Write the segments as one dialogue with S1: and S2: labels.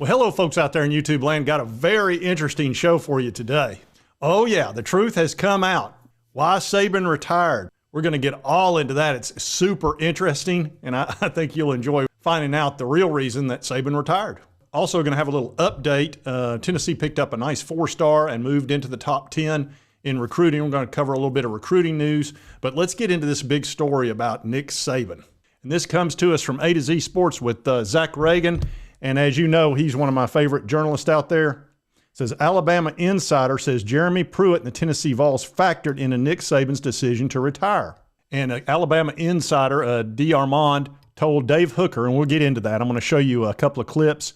S1: Well, hello, folks out there in YouTube land. Got a very interesting show for you today. Oh, yeah, the truth has come out. Why Saban retired. We're going to get all into that. It's super interesting, and I think you'll enjoy finding out the real reason that Saban retired. Also going to have a little update. Tennessee picked up a nice 4-star and moved into the top 10 in recruiting. We're going to cover a little bit of recruiting news, but let's get into this big story about Nick Saban. And this comes to us from A to Z Sports with Zach Reagan. And as you know, he's one of my favorite journalists out there. It says, Alabama Insider says Jeremy Pruitt and the Tennessee Vols factored into Nick Saban's decision to retire. And Alabama Insider, D. Armand, told Dave Hooker, and we'll get into that. I'm going to show you a couple of clips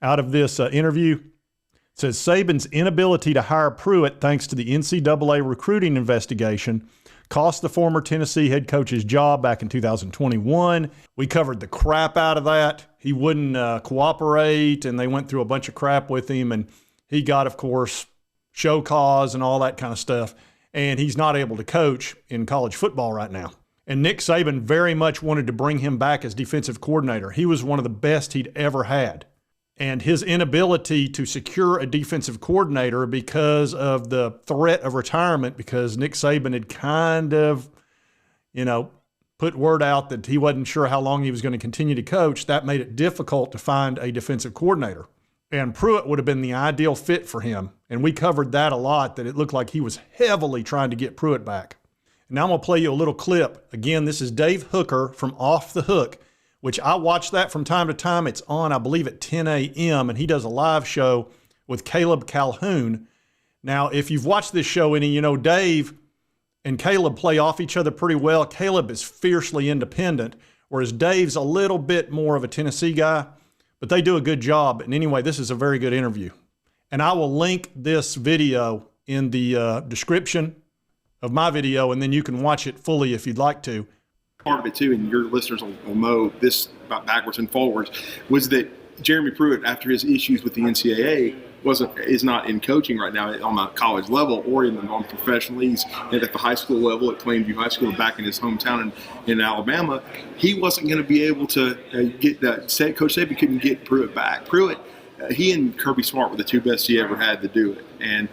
S1: out of this interview. It says Saban's inability to hire Pruitt thanks to the NCAA recruiting investigation cost the former Tennessee head coach's job back in 2021. We covered the crap out of that. He wouldn't cooperate, and they went through a bunch of crap with him, and he got, of course, show cause and all that kind of stuff, and he's not able to coach in college football right now. And Nick Saban very much wanted to bring him back as defensive coordinator. He was one of the best he'd ever had. And his inability to secure a defensive coordinator because of the threat of retirement, because Nick Saban had kind of, put word out that he wasn't sure how long he was going to continue to coach, that made it difficult to find a defensive coordinator. And Pruitt would have been the ideal fit for him. And we covered that a lot, that it looked like he was heavily trying to get Pruitt back. And now I'm going to play you a little clip. Again, this is Dave Hooker from Off the Hook, which I watch that from time to time. It's on, I believe, at 10 a.m., and he does a live show with Caleb Calhoun. Now, if you've watched this show any, Dave and Caleb play off each other pretty well. Caleb is fiercely independent, whereas Dave's a little bit more of a Tennessee guy, but they do a good job. And anyway, this is a very good interview. And I will link this video in the description of my video, and then you can watch it fully if you'd like to.
S2: Part of it too, and your listeners will know this about backwards and forwards, was that Jeremy Pruitt, after his issues with the NCAA, is not in coaching right now on the college level or on professional leagues. And at the high school level at Plainview High School back in his hometown in Alabama, he wasn't going to be able to get that. Coach Saban couldn't get Pruitt back. Pruitt, he and Kirby Smart were the two best he ever had to do it. And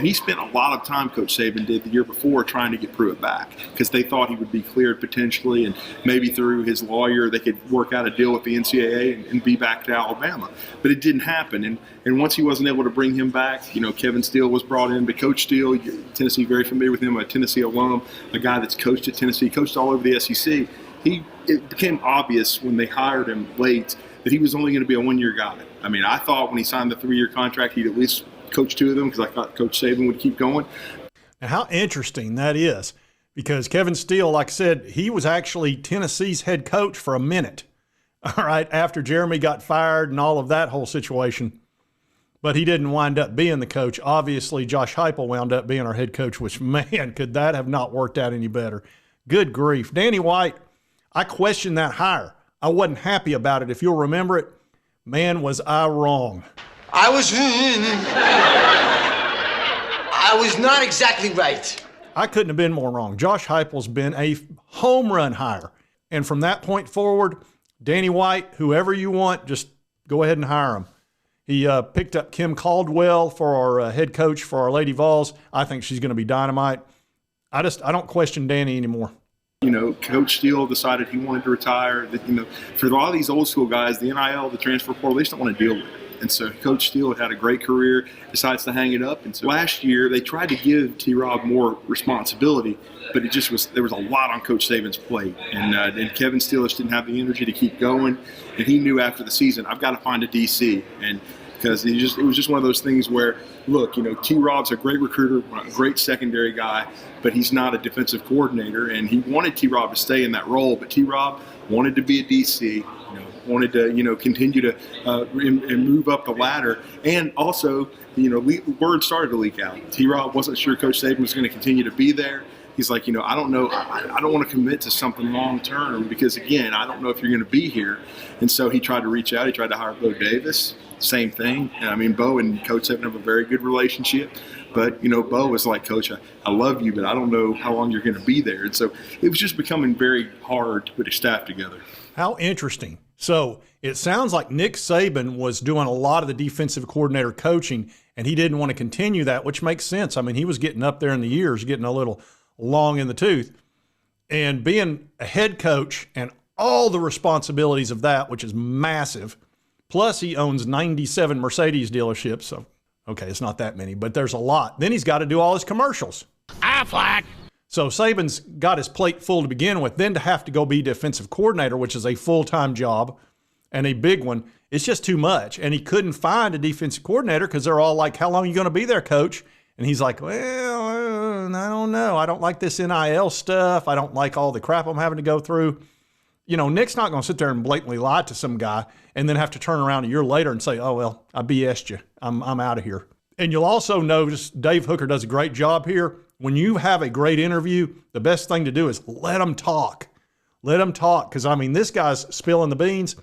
S2: he spent a lot of time, Coach Saban did the year before, trying to get Pruitt back because they thought he would be cleared potentially, and maybe through his lawyer they could work out a deal with the NCAA and be back to Alabama. But it didn't happen. And once he wasn't able to bring him back, Kevin Steele was brought in. But Coach Steele, Tennessee, very familiar with him, a Tennessee alum, a guy that's coached at Tennessee, coached all over the SEC. It became obvious when they hired him late that he was only going to be a one-year guy. I mean, I thought when he signed the 3-year contract, he'd at least coach 2 of them because I thought Coach Saban would keep going.
S1: Now, how interesting that is, because Kevin Steele, like I said, he was actually Tennessee's head coach for a minute, all right, after Jeremy got fired and all of that whole situation. But he didn't wind up being the coach. Obviously, Josh Heupel wound up being our head coach, which, man, could that have not worked out any better. Good grief. Danny White, I questioned that hire. I wasn't happy about it. If you'll remember it, man, was I wrong.
S3: I was not exactly right.
S1: I couldn't have been more wrong. Josh Heupel's been a home run hire. And from that point forward, Danny White, whoever you want, just go ahead and hire him. He picked up Kim Caldwell for our head coach for our Lady Vols. I think she's going to be dynamite. I don't question Danny anymore.
S2: Coach Steele decided he wanted to retire. For a lot of these old school guys, the NIL, the transfer portal, they just don't want to deal with it. And so Coach Steele had a great career, decides to hang it up. And so last year, they tried to give T-Rob more responsibility, but there was a lot on Coach Saban's plate. And Kevin Steele just didn't have the energy to keep going. And he knew after the season, I've got to find a DC. And because it was just one of those things where, look, T-Rob's a great recruiter, a great secondary guy, but he's not a defensive coordinator. And he wanted T-Rob to stay in that role, but T-Rob wanted to be a DC, wanted to, continue to and move up the ladder. And also, word started to leak out. T-Rob wasn't sure Coach Saban was going to continue to be there. He's like, I don't know. I don't want to commit to something long term because, again, I don't know if you're going to be here. And so he tried to reach out. He tried to hire Bo Davis. same thing. I mean, Bo and Coach Saban have a very good relationship. But, Bo was like, Coach, I love you, but I don't know how long you're going to be there. And so it was just becoming very hard to put a staff together.
S1: How interesting. So it sounds like Nick Saban was doing a lot of the defensive coordinator coaching, and he didn't want to continue that, which makes sense. I mean, he was getting up there in the years, getting a little long in the tooth. And being a head coach and all the responsibilities of that, which is massive, plus he owns 97 Mercedes dealerships, so okay, it's not that many, but there's a lot. Then he's got to do all his commercials.
S4: Affleck.
S1: So Saban's got his plate full to begin with. Then to have to go be defensive coordinator, which is a full-time job and a big one, it's just too much. And he couldn't find a defensive coordinator because they're all like, how long are you going to be there, coach? And he's like, well, I don't know. I don't like this NIL stuff. I don't like all the crap I'm having to go through. Nick's not going to sit there and blatantly lie to some guy and then have to turn around a year later and say, oh, well, I BS'd you. I'm out of here. And you'll also notice Dave Hooker does a great job here. When you have a great interview, the best thing to do is let them talk. Let them talk because, this guy's spilling the beans.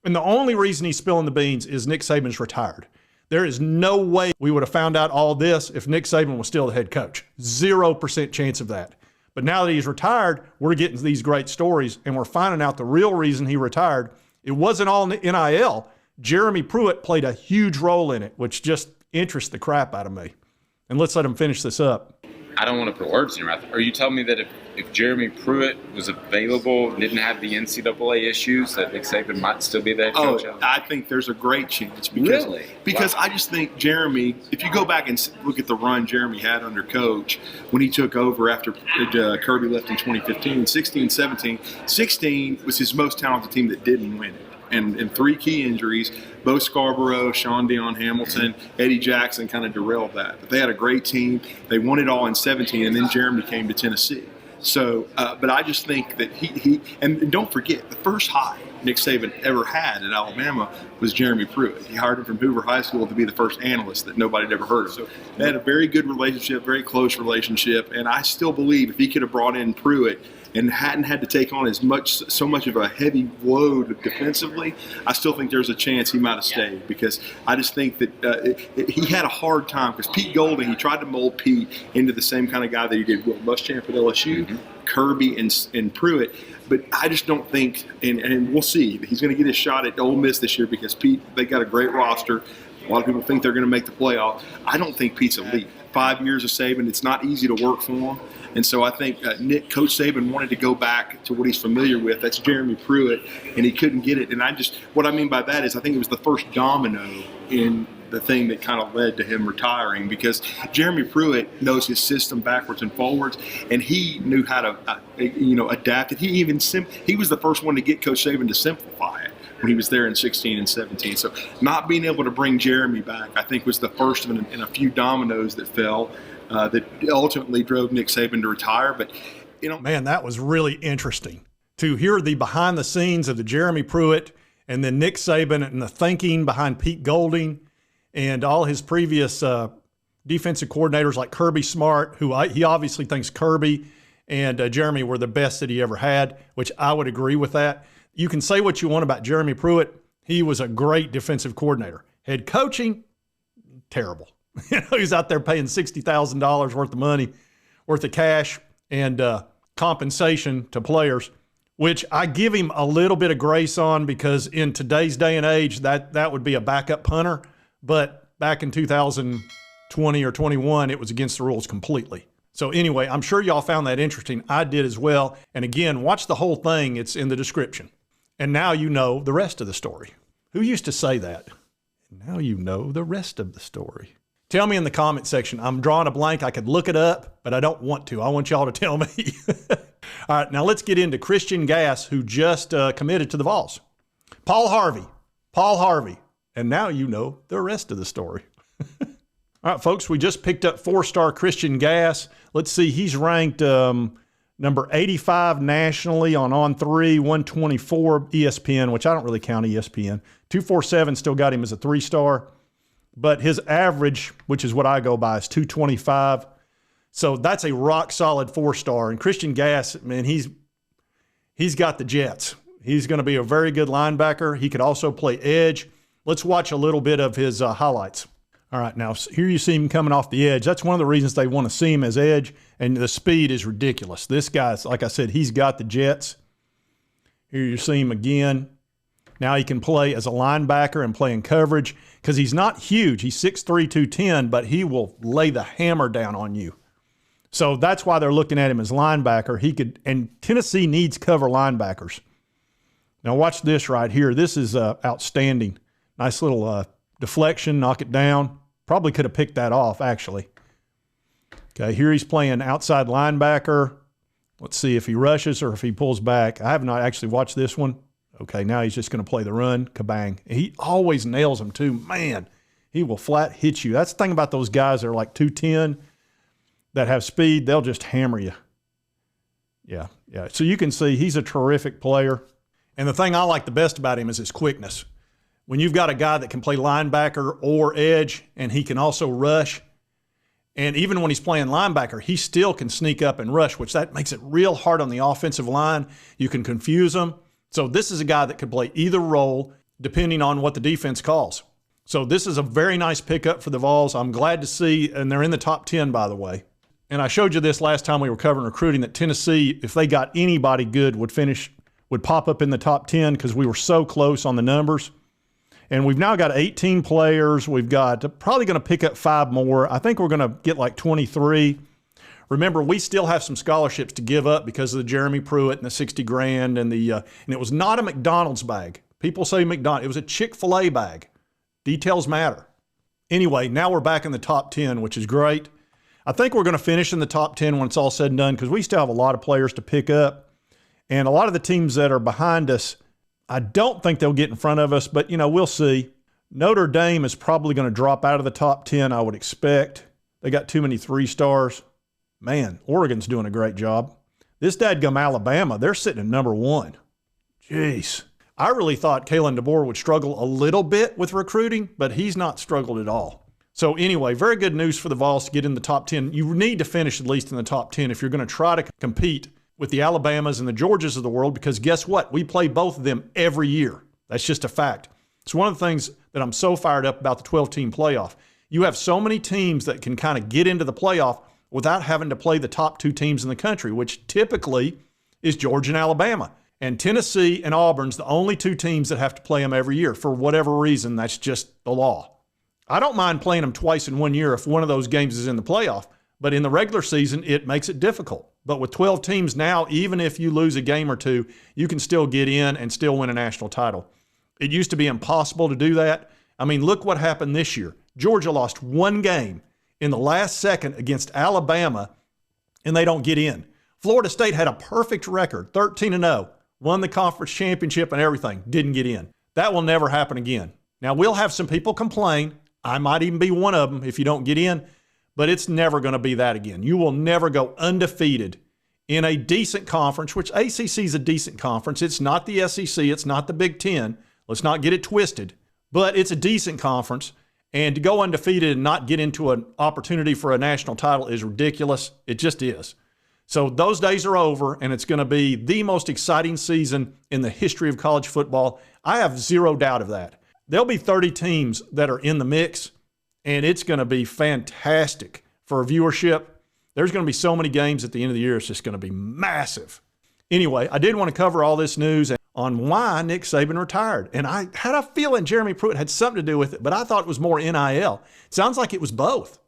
S1: And the only reason he's spilling the beans is Nick Saban's retired. There is no way we would have found out all this if Nick Saban was still the head coach. 0% chance of that. But now that he's retired, we're getting these great stories, and we're finding out the real reason he retired. It wasn't all NIL. Jeremy Pruitt played a huge role in it, which just interests the crap out of me. And let's let him finish this up.
S5: I don't want to put words in your mouth. Are you telling me that if Jeremy Pruitt was available, didn't have the NCAA issues, that Nick Saban might still be the head coach?
S2: I think there's a great chance. Because I just think Jeremy, if you go back and look at the run Jeremy had under coach when he took over after Kirby left in 2015, 16, 17. 16 was his most talented team that didn't win it. And 3 key injuries, Bo Scarborough, Sean Dion Hamilton, Eddie Jackson kind of derailed that. But they had a great team. They won it all in 17, and then Jeremy came to Tennessee. So, but I just think that he and don't forget, the first hire Nick Saban ever had at Alabama was Jeremy Pruitt. He hired him from Hoover High School to be the first analyst that nobody had ever heard of. So they had a very good relationship, very close relationship, and I still believe if he could have brought in Pruitt and hadn't had to take on so much of a heavy load defensively, I still think there's a chance he might have stayed because I just think that he had a hard time because Pete Golding, he tried to mold Pete into the same kind of guy that he did Will Muschamp at LSU, Kirby and Pruitt. But I just don't think, and we'll see, he's going to get his shot at Ole Miss this year because Pete, they got a great roster. A lot of people think they're going to make the playoff. I don't think Pete's elite. 5 years of Saban, it's not easy to work for him. And so I think Coach Saban wanted to go back to what he's familiar with. That's Jeremy Pruitt, and he couldn't get it. And what I mean by that is I think it was the first domino in the thing that kind of led to him retiring because Jeremy Pruitt knows his system backwards and forwards, and he knew how to, adapt it. He was the first one to get Coach Saban to simplify it when he was there in 16 and 17. So not being able to bring Jeremy back, I think, was the first in a few dominoes that fell that ultimately drove Nick Saban to retire. But,
S1: Man, that was really interesting to hear the behind the scenes of the Jeremy Pruitt and then Nick Saban and the thinking behind Pete Golding and all his previous defensive coordinators like Kirby Smart, who he obviously thinks Kirby and Jeremy were the best that he ever had, which I would agree with that. You can say what you want about Jeremy Pruitt. He was a great defensive coordinator. Head coaching, terrible. He's out there paying $60,000 worth of money, worth of cash and compensation to players, which I give him a little bit of grace on because in today's day and age, that would be a backup punter. But back in 2020 or 21, it was against the rules completely. So anyway, I'm sure y'all found that interesting. I did as well. And again, watch the whole thing. It's in the description. And now you know the rest of the story. Who used to say that? Now you know the rest of the story. Tell me in the comment section. I'm drawing a blank. I could look it up, but I don't want to. I want y'all to tell me. All right, now let's get into Christian Gass, who just committed to the VOLS. Paul Harvey. And now you know the rest of the story. All right, folks, we just picked up 4-star Christian Gass. Let's see, he's ranked number 85 nationally on On3, 124 ESPN, which I don't really count ESPN. 247 still got him as a 3-star. But his average, which is what I go by, is 225. So that's a rock-solid 4-star. And Christian Gass, man, he's got the jets. He's going to be a very good linebacker. He could also play edge. Let's watch a little bit of his highlights. All right, now here you see him coming off the edge. That's one of the reasons they want to see him as edge, and the speed is ridiculous. This guy's, like I said, he's got the jets. Here you see him again. Now he can play as a linebacker and play in coverage because he's not huge. He's 6'3", 210, but he will lay the hammer down on you. So that's why they're looking at him as linebacker. He could, and Tennessee needs cover linebackers. Now watch this right here. This is outstanding. Nice little deflection, knock it down. Probably could have picked that off, actually. Okay, here he's playing outside linebacker. Let's see if he rushes or if he pulls back. I have not actually watched this one. Okay, now he's just going to play the run. Kabang. He always nails them, too. Man, he will flat hit you. That's the thing about those guys that are like 210 that have speed. They'll just hammer you. Yeah. So you can see he's a terrific player. And the thing I like the best about him is his quickness. When you've got a guy that can play linebacker or edge, and he can also rush, and even when he's playing linebacker, he still can sneak up and rush, which that makes it real hard on the offensive line. You can confuse them. So this is a guy that could play either role depending on what the defense calls. So this is a very nice pickup for the Vols. I'm glad to see, and they're in the top 10, by the way. And I showed you this last time we were covering recruiting, that Tennessee, if they got anybody good, would pop up in the top 10 because we were so close on the numbers. And we've now got 18 players. We've got probably going to pick up 5 more. I think we're going to get like 23. Remember, we still have some scholarships to give up because of the Jeremy Pruitt and the 60 grand and and it was not a McDonald's bag. People say McDonald's. It was a Chick-fil-A bag. Details matter. Anyway, now we're back in the top 10, which is great. I think we're going to finish in the top 10 when it's all said and done because we still have a lot of players to pick up. And a lot of the teams that are behind us, I don't think they'll get in front of us, but, we'll see. Notre Dame is probably going to drop out of the top 10, I would expect. They got too many 3-stars. Man, Oregon's doing a great job. This dadgum Alabama, they're sitting at number 1. Jeez. I really thought Kalen DeBoer would struggle a little bit with recruiting, but he's not struggled at all. So anyway, very good news for the Vols to get in the top 10. You need to finish at least in the top 10 if you're going to try to compete with the Alabamas and the Georgias of the world, because guess what? We play both of them every year. That's just a fact. It's one of the things that I'm so fired up about the 12-team playoff. You have so many teams that can kind of get into the playoff without having to play the top 2 teams in the country, which typically is Georgia and Alabama. And Tennessee and Auburn's the only 2 teams that have to play them every year. For whatever reason, that's just the law. I don't mind playing them twice in 1 year if one of those games is in the playoff, but in the regular season, it makes it difficult. But with 12 teams now, even if you lose a game or 2, you can still get in and still win a national title. It used to be impossible to do that. I mean, look what happened this year. Georgia lost 1 game in the last second against Alabama, and they don't get in. Florida State had a perfect record, 13-0, won the conference championship and everything, didn't get in. That will never happen again. Now, we'll have some people complain. I might even be one of them if you don't get in. But it's never going to be that again. You will never go undefeated in a decent conference, which ACC is a decent conference. It's not the SEC. It's not the Big Ten. Let's not get it twisted. But it's a decent conference. And to go undefeated and not get into an opportunity for a national title is ridiculous. It just is. So those days are over, and it's going to be the most exciting season in the history of college football. I have zero doubt of that. There'll be 30 teams that are in the mix. And it's going to be fantastic for viewership. There's going to be so many games at the end of the year. It's just going to be massive. Anyway, I did want to cover all this news on why Nick Saban retired. And I had a feeling Jeremy Pruitt had something to do with it, but I thought it was more NIL. It sounds like it was both.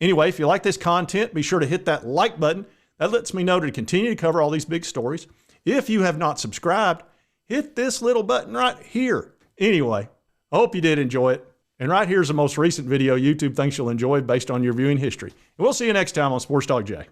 S1: Anyway, if you like this content, be sure to hit that like button. That lets me know to continue to cover all these big stories. If you have not subscribed, hit this little button right here. Anyway, I hope you did enjoy it. And right here's the most recent video YouTube thinks you'll enjoy based on your viewing history. And we'll see you next time on Sports Talk J.